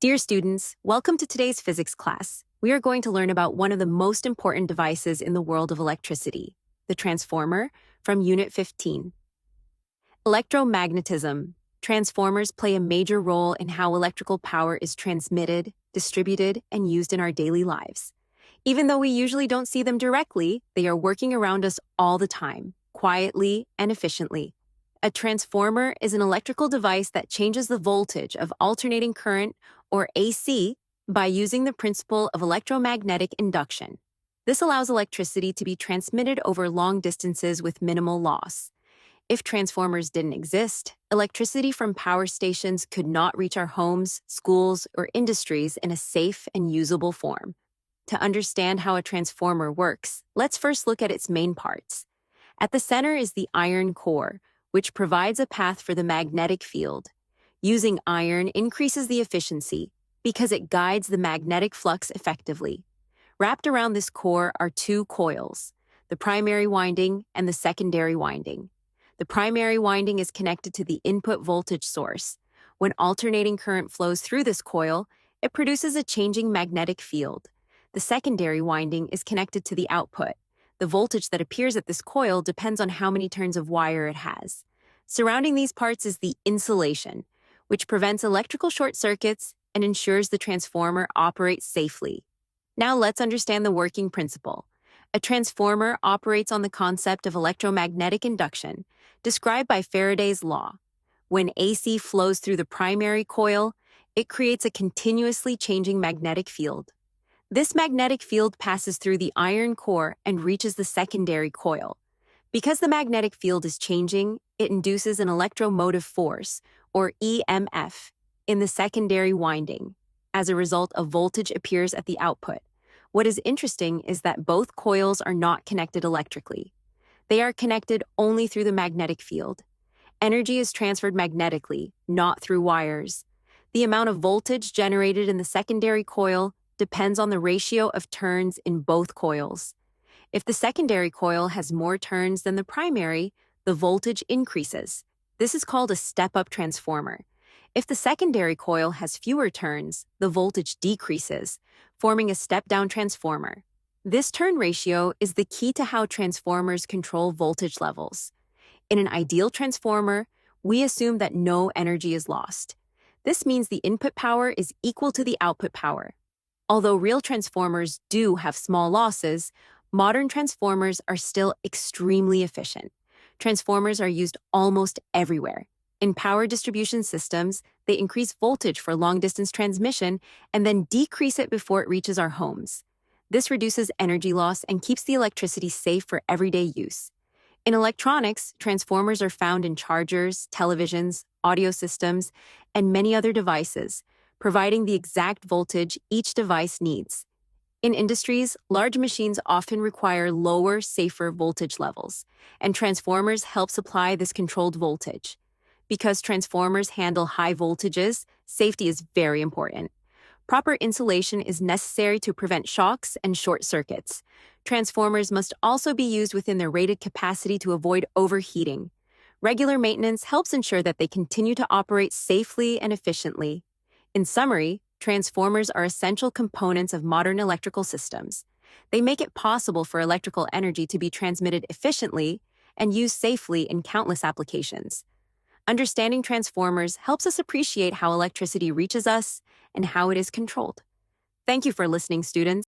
Dear students, welcome to today's physics class. We are going to learn about one of the most important devices in the world of electricity, the transformer, from Unit 15. Electromagnetism. Transformers play a major role in how electrical power is transmitted, distributed, and used in our daily lives. Even though we usually don't see them directly, they are working around us all the time, quietly and efficiently. A transformer is an electrical device that changes the voltage of alternating current, or AC, by using the principle of electromagnetic induction. This allows electricity to be transmitted over long distances with minimal loss. If transformers didn't exist, electricity from power stations could not reach our homes, schools, or industries in a safe and usable form. To understand how a transformer works, let's first look at its main parts. At the center is the iron core, which provides a path for the magnetic field. Using iron increases the efficiency because it guides the magnetic flux effectively. Wrapped around this core are two coils, the primary winding and the secondary winding. The primary winding is connected to the input voltage source. When alternating current flows through this coil, it produces a changing magnetic field. The secondary winding is connected to the output. The voltage that appears at this coil depends on how many turns of wire it has. Surrounding these parts is the insulation, which prevents electrical short circuits and ensures the transformer operates safely. Now let's understand the working principle. A transformer operates on the concept of electromagnetic induction, described by Faraday's law. When AC flows through the primary coil, it creates a continuously changing magnetic field. This magnetic field passes through the iron core and reaches the secondary coil. Because the magnetic field is changing, it induces an electromotive force, or EMF, in the secondary winding. As a result, a voltage appears at the output. What is interesting is that both coils are not connected electrically. They are connected only through the magnetic field. Energy is transferred magnetically, not through wires. The amount of voltage generated in the secondary coil depends on the ratio of turns in both coils. If the secondary coil has more turns than the primary, the voltage increases. This is called a step-up transformer. If the secondary coil has fewer turns, the voltage decreases, forming a step-down transformer. This turn ratio is the key to how transformers control voltage levels. In an ideal transformer, we assume that no energy is lost. This means the input power is equal to the output power. Although real transformers do have small losses, modern transformers are still extremely efficient. Transformers are used almost everywhere. In power distribution systems, they increase voltage for long-distance transmission and then decrease it before it reaches our homes. This reduces energy loss and keeps the electricity safe for everyday use. In electronics, transformers are found in chargers, televisions, audio systems, and many other devices, providing the exact voltage each device needs. In industries, large machines often require lower, safer voltage levels, and transformers help supply this controlled voltage. Because transformers handle high voltages, safety is very important. Proper insulation is necessary to prevent shocks and short circuits. Transformers must also be used within their rated capacity to avoid overheating. Regular maintenance helps ensure that they continue to operate safely and efficiently. In summary, transformers are essential components of modern electrical systems. They make it possible for electrical energy to be transmitted efficiently and used safely in countless applications. Understanding transformers helps us appreciate how electricity reaches us and how it is controlled. Thank you for listening, students.